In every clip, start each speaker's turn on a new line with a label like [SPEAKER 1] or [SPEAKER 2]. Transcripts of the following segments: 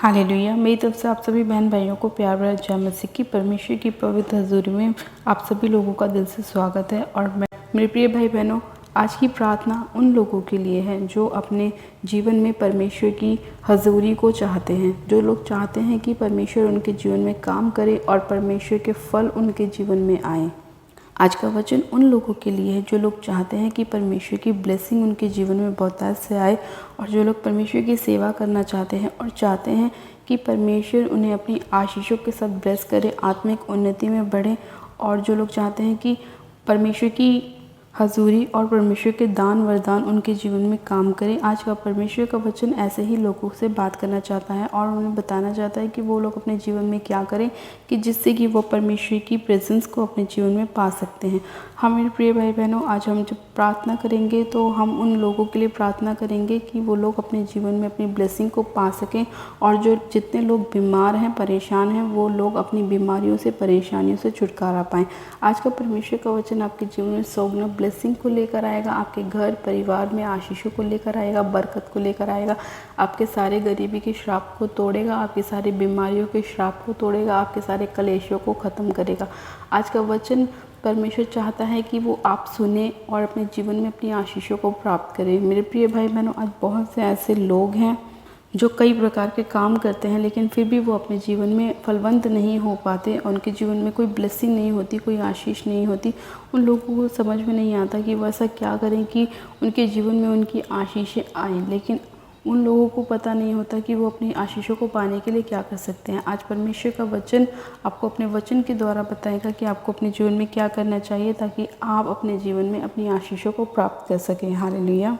[SPEAKER 1] Hallelujah. मेरी तरफ से आप सभी बहन भाइयों को प्यार भरा जय मसीह की परमेश्वर की पवित्र हजूरी में आप सभी लोगों का दिल से स्वागत है। और मेरे प्रिय भाई बहनों, आज की प्रार्थना उन लोगों के लिए है जो अपने जीवन में परमेश्वर की हजूरी को चाहते हैं, जो लोग चाहते हैं कि परमेश्वर उनके जीवन में काम करे और परमेश्वर के फल उनके जीवन में आए। आज का वचन उन लोगों के लिए है जो लोग चाहते हैं कि परमेश्वर की ब्लेसिंग उनके जीवन में बहुतायत से आए, और जो लोग परमेश्वर की सेवा करना चाहते हैं और चाहते हैं कि परमेश्वर उन्हें अपनी आशीषों के साथ ब्लेस करे, आत्मिक उन्नति में बढ़े, और जो लोग चाहते हैं कि परमेश्वर की हजूरी और परमेश्वर के दान वरदान उनके जीवन में काम करें। आज का परमेश्वर का वचन ऐसे ही लोगों से बात करना चाहता है और उन्हें बताना चाहता है कि वो लोग अपने जीवन में क्या करें कि जिससे कि वो परमेश्वर की प्रेजेंस को अपने जीवन में पा सकते हैं। हम मेरे प्रिय भाई बहनों, आज हम जब प्रार्थना करेंगे तो हम उन लोगों के लिए प्रार्थना करेंगे कि वो लोग अपने जीवन में अपनी ब्लेसिंग को पा सकें, और जो जितने लोग बीमार हैं, परेशान हैं, वो लोग अपनी बीमारियों से, परेशानियों से छुटकारा पाएँ। आज का परमेश्वर का वचन आपके जीवन में सौगुना ब्लेसिंग को लेकर आएगा, आपके घर परिवार में आशीषों को लेकर आएगा, बरकत को लेकर आएगा, आपके सारे गरीबी के श्राप को तोड़ेगा, आपकी सारी बीमारियों के श्राप को तोड़ेगा, आपके सारे कलेशों को ख़त्म करेगा। आज का वचन परमेश्वर चाहता है कि वो आप सुने और अपने जीवन में अपनी आशीषों को प्राप्त करें। मेरे प्रिय भाई बहनों, आज बहुत से ऐसे लोग हैं जो कई प्रकार के काम करते हैं लेकिन फिर भी वो अपने जीवन में फलवंत नहीं हो पाते, उनके जीवन में कोई ब्लेसिंग नहीं होती, कोई आशीष नहीं होती। उन लोगों को समझ में नहीं आता कि वो ऐसा क्या करें कि उनके जीवन में उनकी आशीषें आएँ, लेकिन उन लोगों को पता नहीं होता कि वो अपनी आशीषों को पाने के लिए क्या कर सकते हैं। आज परमेश्वर का वचन आपको अपने वचन के द्वारा बताएगा कि आपको अपने जीवन में क्या करना चाहिए ताकि आप अपने जीवन में अपनी आशीषों को प्राप्त कर सकें। हालेलुया।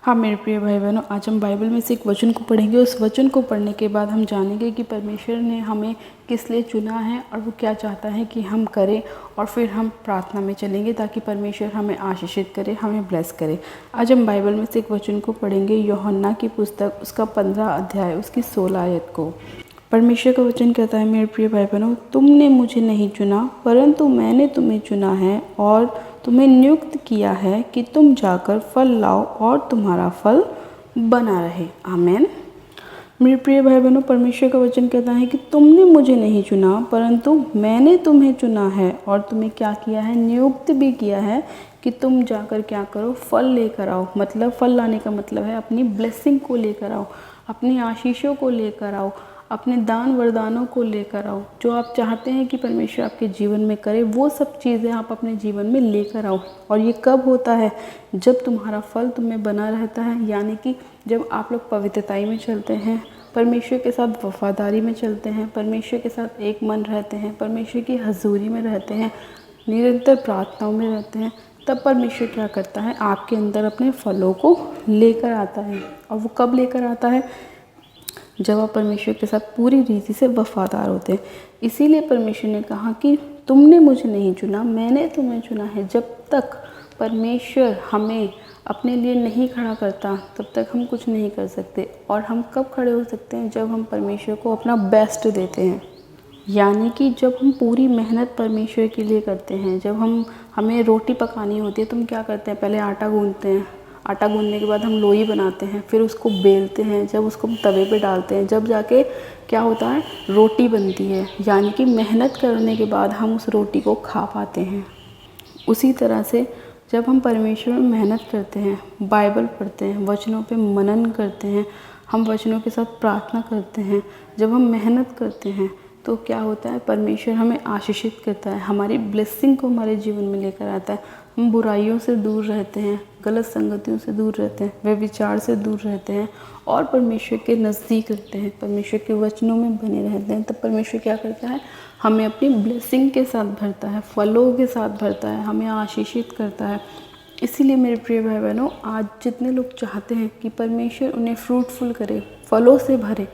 [SPEAKER 1] हाँ मेरे प्रिय भाई बहनों, आज हम बाइबल में से एक वचन को पढ़ेंगे। उस वचन को पढ़ने के बाद हम जानेंगे कि परमेश्वर ने हमें किस लिए चुना है और वो क्या चाहता है कि हम करें, और फिर हम प्रार्थना में चलेंगे ताकि परमेश्वर हमें आशीषित करे, हमें ब्लेस करे। आज हम बाइबल में से एक वचन को पढ़ेंगे, यूहन्ना की पुस्तक उसका 15 अध्याय उसकी 16 आयत को। परमेश्वर का वचन कहता है, मेरे प्रिय भाई बहनों, तुमने मुझे नहीं चुना परंतु मैंने तुम्हें चुना है और तुम्हें नियुक्त किया है कि तुम जाकर फल लाओ और तुम्हारा फल बना रहे। आमीन। मेरे प्रिय भाई बहनों, परमेश्वर का वचन कहता है कि तुमने मुझे नहीं चुना परंतु मैंने तुम्हें चुना है और तुम्हें क्या किया है, नियुक्त भी किया है कि तुम जाकर क्या करो, फल लेकर आओ। मतलब फल लाने का मतलब है अपनी ब्लेसिंग को लेकर आओ, अपनी आशीषों को लेकर आओ, अपने दान वरदानों को लेकर आओ। जो आप चाहते हैं कि परमेश्वर आपके जीवन में करे, वो सब चीज़ें आप अपने जीवन में लेकर आओ। और ये कब होता है? जब तुम्हारा फल तुम्हें बना रहता है, यानी कि जब आप लोग पवित्रताई में चलते हैं, परमेश्वर के साथ वफादारी में चलते हैं, परमेश्वर के साथ एक मन रहते हैं, परमेश्वर की हजूरी में रहते हैं, निरंतर प्रार्थनाओं में रहते हैं, तब परमेश्वर क्या करता है, आपके अंदर अपने फलों को लेकर आता है। और वो कब लेकर आता है? जब आप परमेश्वर के साथ पूरी रीति से वफादार होते हैं। इसीलिए परमेश्वर ने कहा कि तुमने मुझे नहीं चुना, मैंने तुम्हें चुना है। जब तक परमेश्वर हमें अपने लिए नहीं खड़ा करता तब तक हम कुछ नहीं कर सकते। और हम कब खड़े हो सकते हैं? जब हम परमेश्वर को अपना बेस्ट देते हैं, यानी कि जब हम पूरी मेहनत परमेश्वर के लिए करते हैं। जब हमें रोटी पकानी होती है तो हम क्या करते हैं? पहले आटा गूंथते हैं, आटा गूंदने के बाद हम लोई बनाते हैं, फिर उसको बेलते हैं, जब उसको हम तवे पे डालते हैं, जब जाके क्या होता है, रोटी बनती है। यानी कि मेहनत करने के बाद हम उस रोटी को खा पाते हैं। उसी तरह से जब हम परमेश्वर में मेहनत करते हैं, बाइबल पढ़ते हैं, वचनों पे मनन करते हैं, हम वचनों के साथ प्रार्थना करते हैं, जब हम मेहनत करते हैं तो क्या होता है, परमेश्वर हमें आशीषित करता है, हमारी ब्लेसिंग को हमारे जीवन में लेकर आता है। हम बुराइयों से दूर रहते हैं, गलत संगतियों से दूर रहते हैं, व्यभिचार से दूर रहते हैं और परमेश्वर के नज़दीक रहते हैं, परमेश्वर के वचनों में बने रहते हैं। तब परमेश्वर क्या करता है, हमें अपनी ब्लेसिंग के साथ भरता है, फलों के साथ भरता है, हमें आशीषित करता है। इसीलिए मेरे प्रिय भाई बहनों, आज जितने लोग चाहते हैं कि परमेश्वर उन्हें फ्रूटफुल करे, फलों से भरे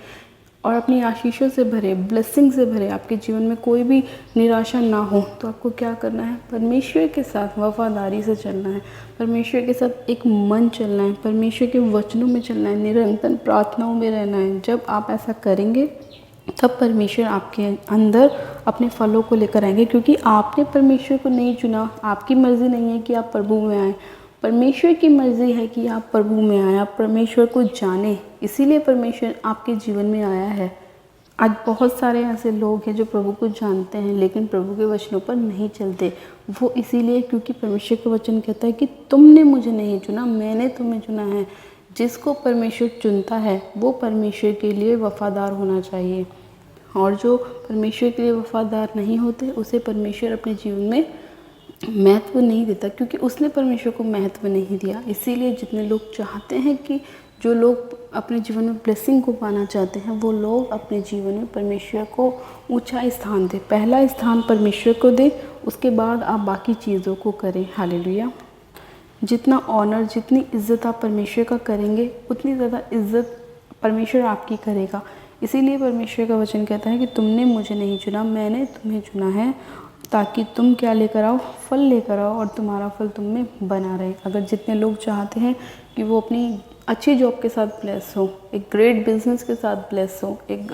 [SPEAKER 1] और अपनी आशीषों से भरे, ब्लेसिंग से भरे, आपके जीवन में कोई भी निराशा ना हो, तो आपको क्या करना है, परमेश्वर के साथ वफादारी से चलना है, परमेश्वर के साथ एक मन चलना है, परमेश्वर के वचनों में चलना है, निरंतर प्रार्थनाओं में रहना है। जब आप ऐसा करेंगे तब परमेश्वर आपके अंदर अपने फलों को लेकर आएंगे, क्योंकि आपने परमेश्वर को नहीं चुना। आपकी मर्ज़ी नहीं है कि आप प्रभु में आएँ, परमेश्वर की मर्ज़ी है कि आप प्रभु में आए, आप परमेश्वर को जाने। इसीलिए परमेश्वर आपके जीवन में आया है। आज बहुत सारे ऐसे लोग हैं जो प्रभु को जानते हैं लेकिन प्रभु के वचनों पर नहीं चलते। वो इसीलिए क्योंकि परमेश्वर का वचन कहता है कि तुमने मुझे नहीं चुना, मैंने तुम्हें चुना है। जिसको परमेश्वर चुनता है वो परमेश्वर के लिए वफादार होना चाहिए, और जो परमेश्वर के लिए वफादार नहीं होते उसे परमेश्वर अपने जीवन में महत्व नहीं देता, क्योंकि उसने परमेश्वर को महत्व नहीं दिया। इसीलिए जितने लोग चाहते हैं कि जो लोग अपने जीवन में ब्लेसिंग को पाना चाहते हैं वो लोग अपने जीवन में परमेश्वर को ऊंचा स्थान दें। पहला स्थान परमेश्वर को दें, उसके बाद आप बाकी चीज़ों को करें। हालेलुया। जितना ऑनर, जितनी इज़्ज़त आप परमेश्वर का करेंगे उतनी ज़्यादा इज़्ज़त परमेश्वर आपकी करेगा। इसीलिए परमेश्वर का वचन कहता है कि तुमने मुझे नहीं चुना, मैंने तुम्हें चुना है, ताकि तुम क्या लेकर आओ, फल लेकर आओ, और तुम्हारा फल तुम में बना रहे। अगर जितने लोग चाहते हैं कि वो अपनी अच्छी जॉब के साथ ब्लेस हो, एक ग्रेट बिजनेस के साथ ब्लेस हो, एक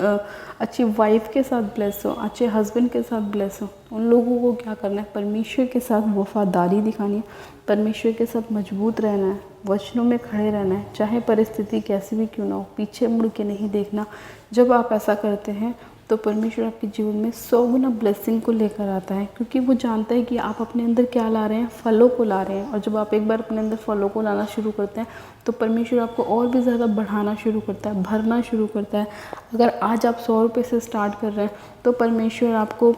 [SPEAKER 1] अच्छी वाइफ के साथ ब्लेस हो, अच्छे हस्बैंड के साथ ब्लेस हो, उन लोगों को क्या करना है, परमेश्वर के साथ वफादारी दिखानी है, परमेश्वर के साथ मजबूत रहना है, वचनों में खड़े रहना है, चाहे परिस्थिति कैसी भी क्यों ना हो, पीछे मुड़ के नहीं देखना। जब आप ऐसा करते हैं तो परमेश्वर आपके जीवन में 100 गुना ब्लेसिंग को लेकर आता है, क्योंकि वो जानता है कि आप अपने अंदर क्या ला रहे हैं, फलों को ला रहे हैं। और जब आप एक बार अपने अंदर फलों को लाना शुरू करते हैं तो परमेश्वर आपको और भी ज़्यादा बढ़ाना शुरू करता है, भरना शुरू करता है। अगर आज आप 100 रुपये से स्टार्ट कर रहे हैं तो परमेश्वर आपको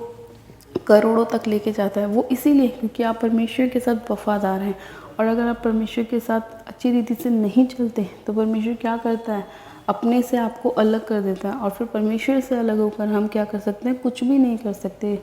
[SPEAKER 1] करोड़ों तक लेके जाता है। वो इसीलिए क्योंकि आप परमेश्वर के साथ वफादार हैं। और अगर आप परमेश्वर के साथ अच्छी रीति से नहीं चलते तो परमेश्वर क्या करता है, अपने से आपको अलग कर देता है। और फिर परमेश्वर से अलग होकर हम क्या कर सकते हैं, कुछ भी नहीं कर सकते,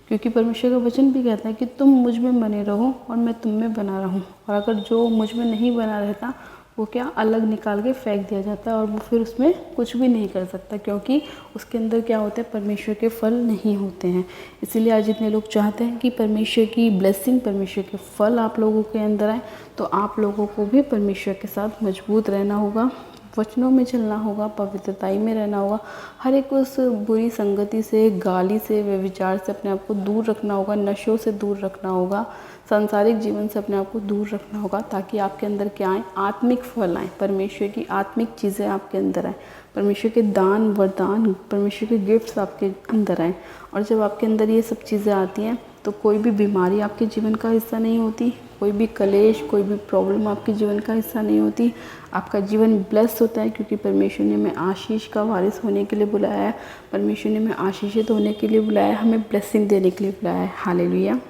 [SPEAKER 1] क्योंकि परमेश्वर का वचन भी कहता है कि तुम मुझ में बने रहो और मैं तुम में बना रहूं। और अगर जो मुझ में नहीं बना रहता वो क्या अलग निकाल के फेंक दिया जाता है, और वो फिर उसमें कुछ भी नहीं कर सकता, क्योंकि उसके अंदर क्या होता है, परमेश्वर के फल नहीं होते हैं। इसीलिए आज जितने लोग चाहते हैं कि परमेश्वर की ब्लेसिंग, परमेश्वर के फल आप लोगों के अंदर आए, तो आप लोगों को भी परमेश्वर के साथ मजबूत रहना होगा, वचनों में चलना होगा, पवित्रताई में रहना होगा, हर एक उस बुरी संगति से, गाली से, व्यभिचार से अपने आप को दूर रखना होगा, नशों से दूर रखना होगा, सांसारिक जीवन से अपने आप को दूर रखना होगा, ताकि आपके अंदर क्या आए, आत्मिक फल आए, परमेश्वर की आत्मिक चीज़ें आपके अंदर आए, परमेश्वर के दान वरदान, परमेश्वर के गिफ्ट्स आपके अंदर आए। और जब आपके अंदर ये सब चीज़ें आती हैं तो कोई भी बीमारी आपके जीवन का हिस्सा नहीं होती, कोई भी कलेश, कोई भी प्रॉब्लम आपके जीवन का हिस्सा नहीं होती। आपका जीवन ब्लेस होता है, क्योंकि परमेश्वर ने हमें आशीष का वारिस होने के लिए बुलाया है, परमेश्वर ने हमें आशीषित होने के लिए बुलाया है, हमें ब्लेसिंग देने के लिए बुलाया है। हालेलुया।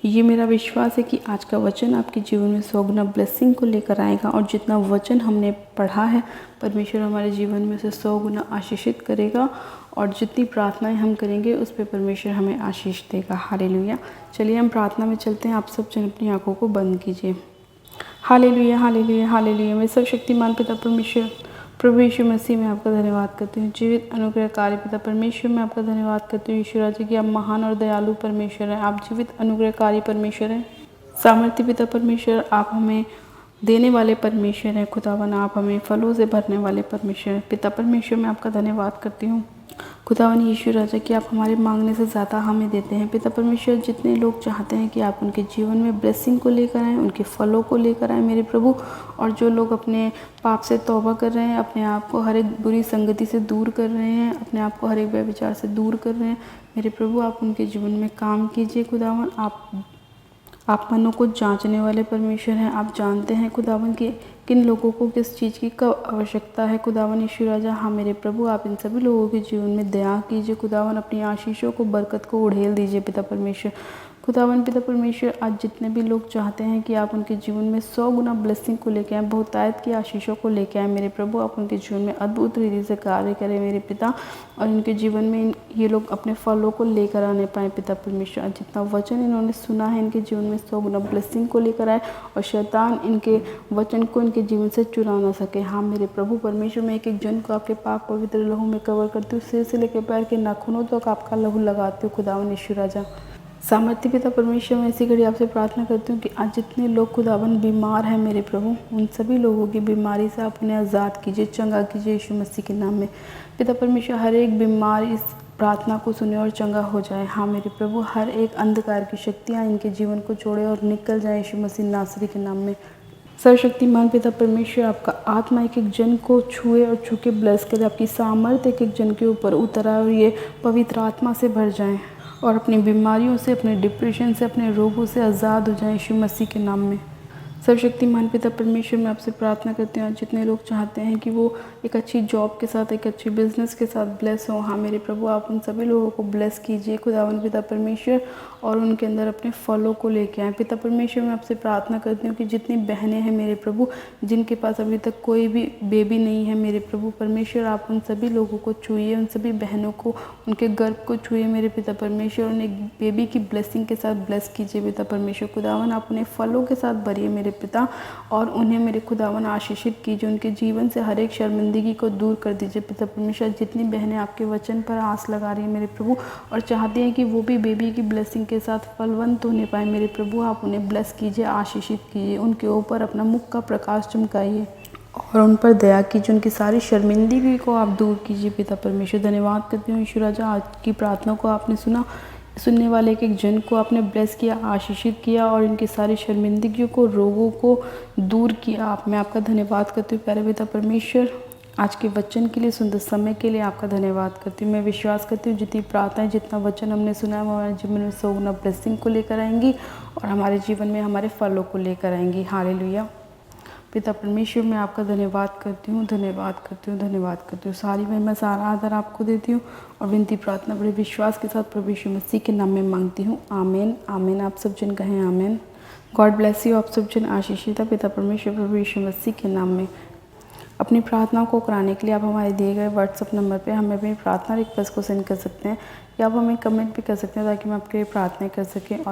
[SPEAKER 1] ये मेरा विश्वास है कि आज का वचन आपके जीवन में 100 गुना ब्लेसिंग को लेकर आएगा, और जितना वचन हमने पढ़ा है परमेश्वर हमारे जीवन में से 100 गुना आशीषित करेगा, और जितनी प्रार्थनाएं हम करेंगे उस पर परमेश्वर हमें आशीष देगा। हालेलुया। चलिए हम प्रार्थना में चलते हैं। आप सब जन अपनी आंखों को बंद कीजिए। Hallelujah, hallelujah, hallelujah. मैं सर्वशक्तिमान पिता परमेश्वर प्रभु यीशु मसीह में आपका धन्यवाद करती हूँ। जीवित अनुग्रहकारी पिता परमेश्वर में आपका धन्यवाद करती हूँ। ईश्वर राजा कि आप महान और दयालु परमेश्वर हैं, आप जीवित अनुग्रहकारी परमेश्वर हैं, सामर्थ्य पिता परमेश्वर, आप हमें देने वाले परमेश्वर हैं। खुदावन आप हमें फलों से भरने वाले परमेश्वर हैं। पिता परमेश्वर मैं आपका धन्यवाद करती हूँ। खुदावन यीशु राजा कि आप हमारे मांगने से ज़्यादा हमें देते हैं। पिता परमेश्वर जितने लोग चाहते हैं कि आप उनके जीवन में ब्लेसिंग को लेकर आएँ, उनके फलों को लेकर आएँ मेरे प्रभु, और जो लोग अपने पाप से तौबा कर रहे हैं, अपने आप को हर एक बुरी संगति से दूर कर रहे हैं, अपने आप को हर एक व्यभिचार से दूर कर रहे हैं मेरे प्रभु, आप उनके जीवन में काम कीजिए। खुदावन आप मनों को जांचने वाले परमेश्वर हैं। आप जानते हैं खुदावन कि किन लोगों को किस चीज़ की कब आवश्यकता है। खुदावन यीशु राजा हाँ मेरे प्रभु, आप इन सभी लोगों के जीवन में दया कीजिए। खुदावन अपनी आशीषों को, बरकत को उड़ेल दीजिए पिता परमेश्वर। खुदावन पिता परमेश्वर आज जितने भी लोग चाहते हैं कि आप उनके जीवन में 100 गुना ब्लेसिंग को लेकर आएँ, बहुतायत की आशीषों को लेकर आएँ मेरे प्रभु, आप उनके जीवन में अद्भुत रीति से कार्य करें मेरे पिता, और इनके जीवन में ये लोग अपने फलों को लेकर आने पाएँ पिता परमेश्वर। आज जितना वचन इन्होंने सुना है इनके जीवन में 100 गुना ब्लेसिंग को लेकर आए, और शैतान इनके वचन को इनके जीवन से चुरा ना सके। हाँ मेरे प्रभु परमेश्वर, मैं एक एक जन को आपके पाक पवित्र लहू में कवर करती हूँ, सिर से लेकर पैर के नाखूनों तक आपका लहू लगाती हूँ। खुदावन यीशु राजा सामर्थ्य पिता परमेश्वर, मैं इसी घड़ी आपसे प्रार्थना करती हूँ कि आज जितने लोग खुदावन बीमार हैं मेरे प्रभु, उन सभी लोगों की बीमारी से आप उन्हें आज़ाद कीजिए, चंगा कीजिए यीशु मसीह के नाम में। पिता परमेश्वर हर एक बीमार इस प्रार्थना को सुने और चंगा हो जाए। हाँ मेरे प्रभु, हर एक अंधकार की शक्तियाँ इनके जीवन को छोड़े और निकल जाए यीशु मसीह नासरी के नाम में। सर्वशक्तिमान पिता परमेश्वर आपका आत्मा एक एक जन को छुए और छू के ब्लेस करे, आपकी सामर्थ्य एक एक जन के ऊपर उतर आए और ये पवित्र आत्मा से भर जाएं और अपनी बीमारियों से, अपने डिप्रेशन से, अपने रोगों से आज़ाद हो जाएं यीशु मसीह के नाम में। सर्वशक्तिमान पिता परमेश्वर मैं आपसे प्रार्थना करती हूँ, जितने लोग चाहते हैं कि वो एक अच्छी जॉब के साथ, एक अच्छी बिजनेस के साथ ब्लेस हों, हाँ मेरे प्रभु आप उन सभी लोगों को ब्लेस कीजिए खुदावन पिता परमेश्वर, और उनके अंदर अपने फलों को लेके आएँ। पिता परमेश्वर मैं आपसे प्रार्थना करती हूँ कि जितनी बहनें हैं मेरे प्रभु, जिनके पास अभी तक कोई भी बेबी नहीं है मेरे प्रभु परमेश्वर, आप उन सभी लोगों को छूइए, उन सभी बहनों को, उनके गर्भ को छूइए मेरे पिता परमेश्वर, उन्हें बेबी की ब्लेसिंग के साथ ब्लेस कीजिए पिता परमेश्वर। खुदावन आप उन्हें फलों के साथ भरिए मेरे पिता, और उन्हें मेरे खुदावन आशीषित कीजिए, उनके जीवन से हर एक शर्मिंदगी को दूर कर दीजिए पिता परमेश्वर। जितनी बहनें आपके वचन पर आस लगा रही हैं मेरे प्रभु और चाहती हैं कि वो भी बेबी की ब्लेसिंग के साथ फलवंत होने पाए मेरे प्रभु, आप उन्हें ब्लेस कीजिए, आशीषित कीजिए, उनके ऊपर अपना मुख का प्रकाश चमकाइए और उन पर दया कीजिए, उनकी सारी शर्मिंदगी को आप दूर कीजिए पिता परमेश्वर। धन्यवाद करती हूँ यीशु राजा, आज की प्रार्थना को आपने सुना, सुनने वाले एक एक जन को आपने ब्लेस किया, आशीषित किया और इनकी सारी शर्मिंदगियों को, रोगों को दूर किया। आप मैं आपका धन्यवाद करती हूँ प्यारे पिता परमेश्वर, आज के वचन के लिए, सुंदर समय के लिए आपका धन्यवाद करती हूँ। मैं विश्वास करती हूँ जितनी प्रार्थनाएं, जितना वचन हमने सुना है वो हमारे जीवन में सौगुना ब्लेसिंग को लेकर आएंगी और हमारे जीवन में हमारे फलों को लेकर आएंगी। हालेलुया। पिता परमेश्वर मैं आपका धन्यवाद करती हूँ, धन्यवाद करती हूँ, धन्यवाद करती हूँ। सारी मैं सारा आदर आपको देती हूँ और विनती प्रार्थना बड़े विश्वास के साथ प्रभु यीशु मसीह के नाम में मांगती हूँ। आमीन, आमीन। आप सब जन कहें आमीन। God bless you. आप सब जन आशीषित है पिता परमेश्वर प्रभु यीशु मसीह के नाम में। अपनी प्रार्थनाओं को कराने के लिए आप हमारे दिए गए व्हाट्सएप नंबर पे हमें अपनी प्रार्थना रिक्वेस्ट को सेंड कर सकते हैं या आप हमें कमेंट भी कर सकते हैं ताकि हम आपके लिए प्रार्थना कर सकें। और